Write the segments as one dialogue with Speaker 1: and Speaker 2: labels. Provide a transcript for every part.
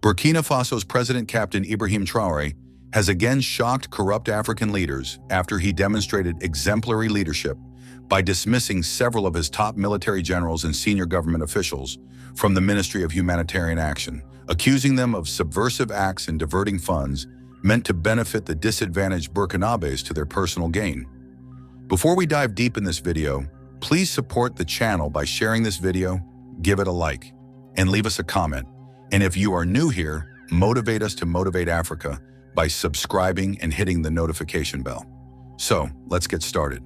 Speaker 1: Burkina Faso's President Captain Ibrahim Traoré has again shocked corrupt African leaders after he demonstrated exemplary leadership by dismissing several of his top military generals and senior government officials from the Ministry of Humanitarian Action, accusing them of subversive acts and diverting funds meant to benefit the disadvantaged Burkinabés to their personal gain. Before we dive deep in this video, please support the channel by sharing this video, give it a like, and leave us a comment. And if you are new here, motivate us to motivate Africa by subscribing and hitting the notification bell. So, let's get started.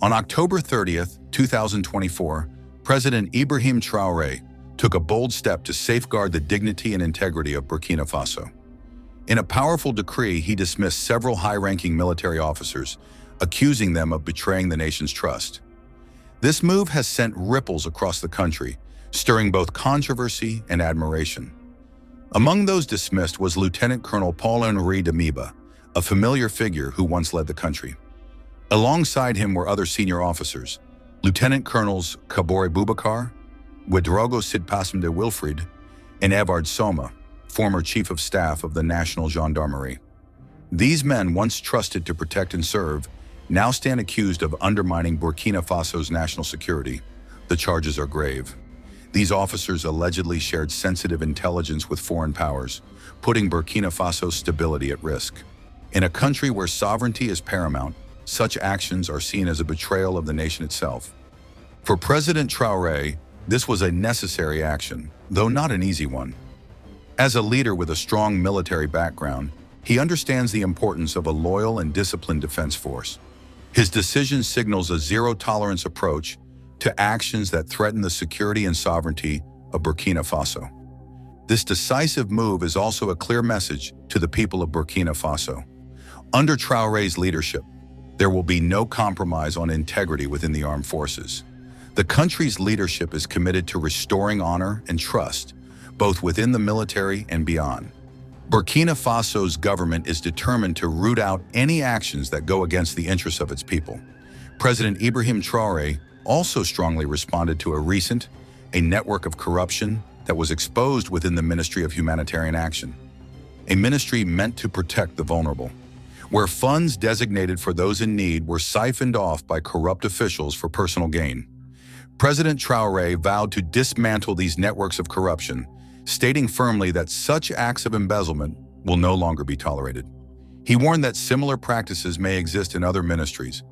Speaker 1: On October 30th, 2024, President Ibrahim Traoré took a bold step to safeguard the dignity and integrity of Burkina Faso. In a powerful decree, he dismissed several high-ranking military officers, accusing them of betraying the nation's trust. This move has sent ripples across the country, stirring both controversy and admiration. Among those dismissed was Lieutenant Colonel Paul-Henri Damiba, a familiar figure who once led the country. Alongside him were other senior officers, Lieutenant Colonels Kabore Boubacar, Ouedraogo Sidpassem de Wilfried, and Evard Soma, former Chief of Staff of the National Gendarmerie. These men, once trusted to protect and serve, now stand accused of undermining Burkina Faso's national security. The charges are grave. These officers allegedly shared sensitive intelligence with foreign powers, putting Burkina Faso's stability at risk. In a country where sovereignty is paramount, such actions are seen as a betrayal of the nation itself. For President Traoré, this was a necessary action, though not an easy one. As a leader with a strong military background, he understands the importance of a loyal and disciplined defense force. His decision signals a zero-tolerance approach to actions that threaten the security and sovereignty of Burkina Faso. This decisive move is also a clear message to the people of Burkina Faso. Under Traoré's leadership, there will be no compromise on integrity within the armed forces. The country's leadership is committed to restoring honor and trust, both within the military and beyond. Burkina Faso's government is determined to root out any actions that go against the interests of its people. President Ibrahim Traoré also strongly responded to a network of corruption that was exposed within the Ministry of Humanitarian Action, a ministry meant to protect the vulnerable, where funds designated for those in need were siphoned off by corrupt officials for personal gain. President Traoré vowed to dismantle these networks of corruption, stating firmly that such acts of embezzlement will no longer be tolerated. He warned that similar practices may exist in other ministries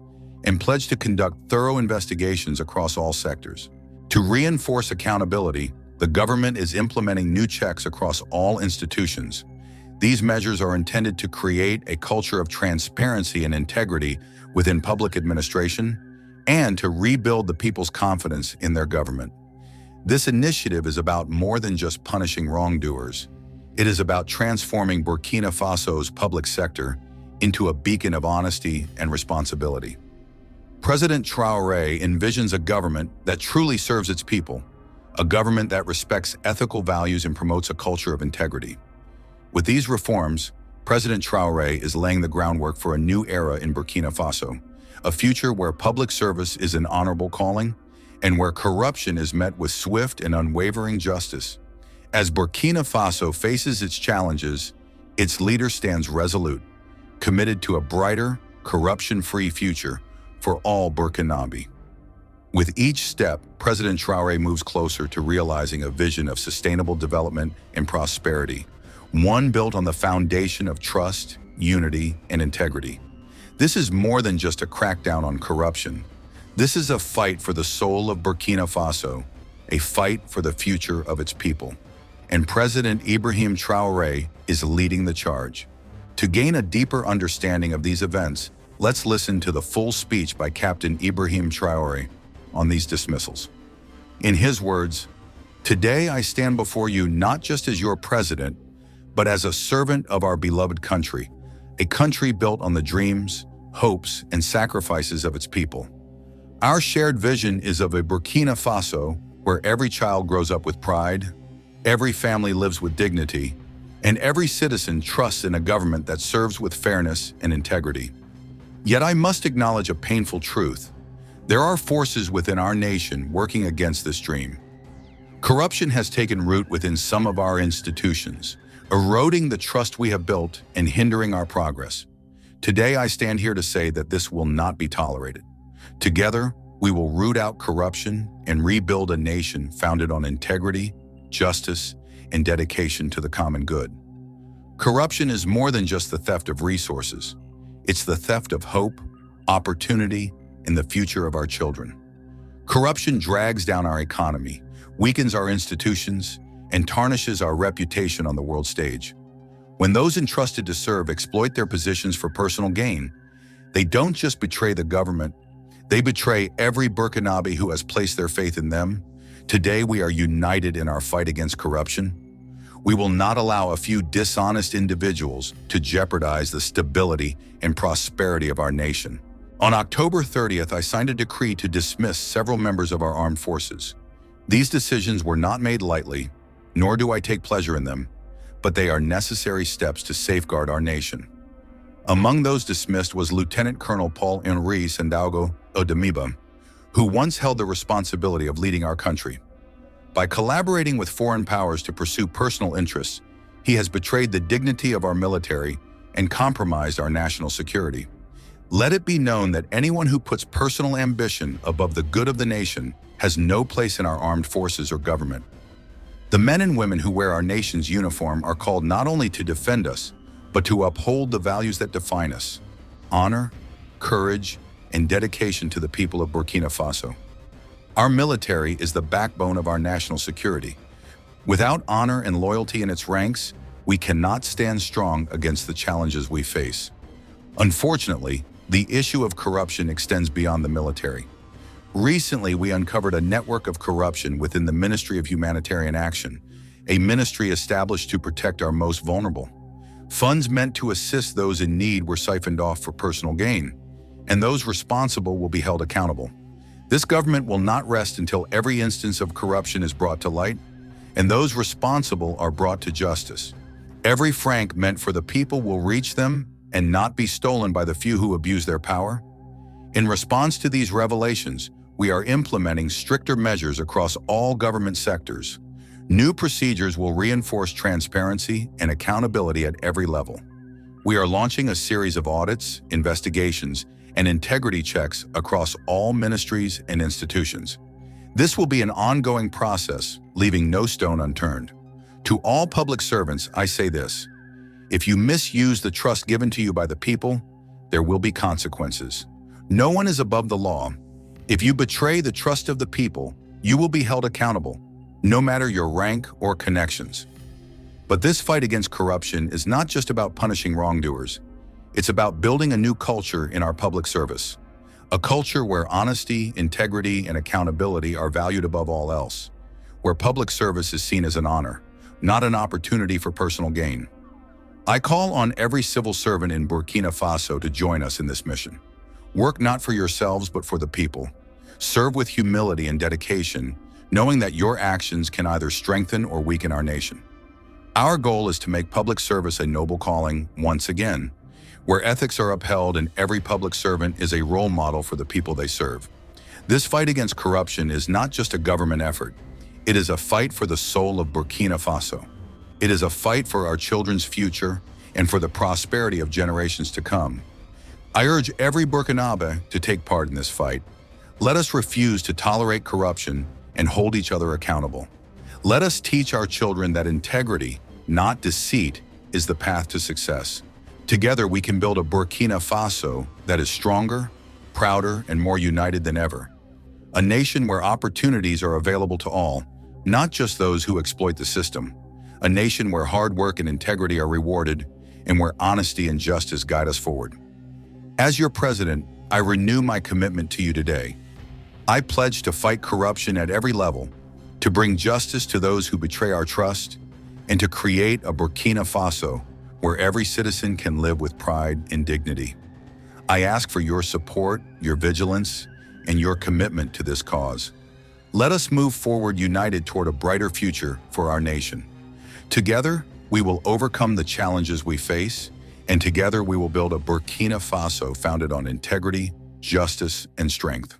Speaker 1: and pledged to conduct thorough investigations across all sectors. To reinforce accountability, the government is implementing new checks across all institutions. These measures are intended to create a culture of transparency and integrity within public administration and to rebuild the people's confidence in their government. This initiative is about more than just punishing wrongdoers. It is about transforming Burkina Faso's public sector into a beacon of honesty and responsibility. President Traoré envisions a government that truly serves its people, a government that respects ethical values and promotes a culture of integrity. With these reforms, President Traoré is laying the groundwork for a new era in Burkina Faso, a future where public service is an honorable calling and where corruption is met with swift and unwavering justice. As Burkina Faso faces its challenges, its leader stands resolute, committed to a brighter, corruption-free future for all Burkinabe. With each step, President Traoré moves closer to realizing a vision of sustainable development and prosperity, one built on the foundation of trust, unity, and integrity. This is more than just a crackdown on corruption. This is a fight for the soul of Burkina Faso, a fight for the future of its people. And President Ibrahim Traoré is leading the charge. To gain a deeper understanding of these events, let's listen to the full speech by Captain Ibrahim Traoré on these dismissals. In his words, "Today I stand before you not just as your president, but as a servant of our beloved country, a country built on the dreams, hopes, and sacrifices of its people. Our shared vision is of a Burkina Faso where every child grows up with pride, every family lives with dignity, and every citizen trusts in a government that serves with fairness and integrity. Yet I must acknowledge a painful truth. There are forces within our nation working against this dream. Corruption has taken root within some of our institutions, eroding the trust we have built and hindering our progress. Today, I stand here to say that this will not be tolerated. Together, we will root out corruption and rebuild a nation founded on integrity, justice, and dedication to the common good. Corruption is more than just the theft of resources. It's the theft of hope, opportunity, and the future of our children. Corruption drags down our economy, weakens our institutions, and tarnishes our reputation on the world stage. When those entrusted to serve exploit their positions for personal gain, they don't just betray the government, they betray every Burkinabe who has placed their faith in them. Today, we are united in our fight against corruption. We will not allow a few dishonest individuals to jeopardize the stability and prosperity of our nation. On October 30th, I signed a decree to dismiss several members of our armed forces. These decisions were not made lightly, nor do I take pleasure in them, but they are necessary steps to safeguard our nation. Among those dismissed was Lieutenant Colonel Paul-Henri Sandaogo Odemiba, who once held the responsibility of leading our country. By collaborating with foreign powers to pursue personal interests, he has betrayed the dignity of our military and compromised our national security. Let it be known that anyone who puts personal ambition above the good of the nation has no place in our armed forces or government. The men and women who wear our nation's uniform are called not only to defend us, but to uphold the values that define us: honor, courage, and dedication to the people of Burkina Faso. Our military is the backbone of our national security. Without honor and loyalty in its ranks, we cannot stand strong against the challenges we face. Unfortunately, the issue of corruption extends beyond the military. Recently, we uncovered a network of corruption within the Ministry of Humanitarian Action, a ministry established to protect our most vulnerable. Funds meant to assist those in need were siphoned off for personal gain, and those responsible will be held accountable. This government will not rest until every instance of corruption is brought to light, and those responsible are brought to justice. Every franc meant for the people will reach them and not be stolen by the few who abuse their power. In response to these revelations, we are implementing stricter measures across all government sectors. New procedures will reinforce transparency and accountability at every level. We are launching a series of audits, investigations, and integrity checks across all ministries and institutions. This will be an ongoing process, leaving no stone unturned. To all public servants, I say this: if you misuse the trust given to you by the people, there will be consequences. No one is above the law. If you betray the trust of the people, you will be held accountable, no matter your rank or connections. But this fight against corruption is not just about punishing wrongdoers. It's about building a new culture in our public service, a culture where honesty, integrity, and accountability are valued above all else, where public service is seen as an honor, not an opportunity for personal gain. I call on every civil servant in Burkina Faso to join us in this mission. Work not for yourselves, but for the people. Serve with humility and dedication, knowing that your actions can either strengthen or weaken our nation. Our goal is to make public service a noble calling once again, where ethics are upheld and every public servant is a role model for the people they serve. This fight against corruption is not just a government effort. It is a fight for the soul of Burkina Faso. It is a fight for our children's future and for the prosperity of generations to come. I urge every Burkinabe to take part in this fight. Let us refuse to tolerate corruption and hold each other accountable. Let us teach our children that integrity, not deceit, is the path to success. Together, we can build a Burkina Faso that is stronger, prouder, and more united than ever. A nation where opportunities are available to all, not just those who exploit the system. A nation where hard work and integrity are rewarded, and where honesty and justice guide us forward. As your president, I renew my commitment to you today. I pledge to fight corruption at every level, to bring justice to those who betray our trust, and to create a Burkina Faso where every citizen can live with pride and dignity. I ask for your support, your vigilance, and your commitment to this cause. Let us move forward united toward a brighter future for our nation. Together, we will overcome the challenges we face, and together we will build a Burkina Faso founded on integrity, justice, and strength.